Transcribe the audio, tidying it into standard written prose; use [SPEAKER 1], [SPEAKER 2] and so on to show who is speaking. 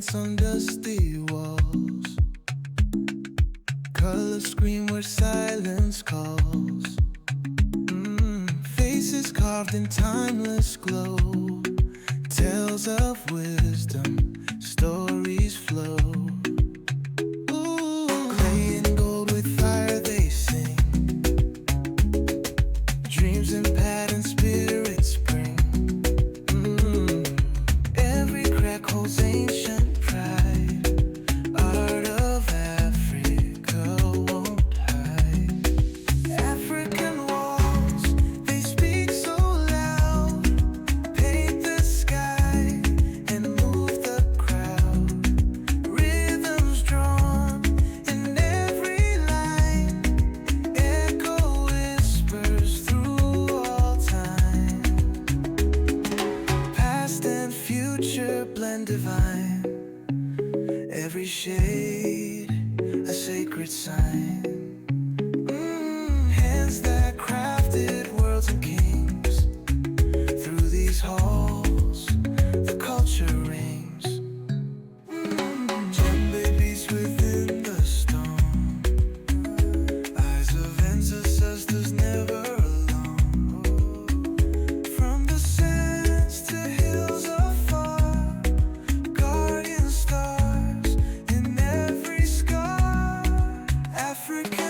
[SPEAKER 1] lights on dusty walls. Colors scream where silence calls. Faces carved in timeless glow. Tales of wisdom, stories flow. Clay and gold with fire they sing. Dreams and patterns spirits bring. Every crack holds ancient pride. Art of Africa won't hide. African walls, they speak so loud. Paint the sky and move the crowd. Rhythms drawn in every line. Echo whispers through all time. Past and future blend divine. Every shade a sacred sign. Hands that crafted worlds and kings. Through these halls the culture rings. Djembe beats within the stone. Eyes of ancestors never alone. From the sands to hills afar. Guardian stars in every scar. African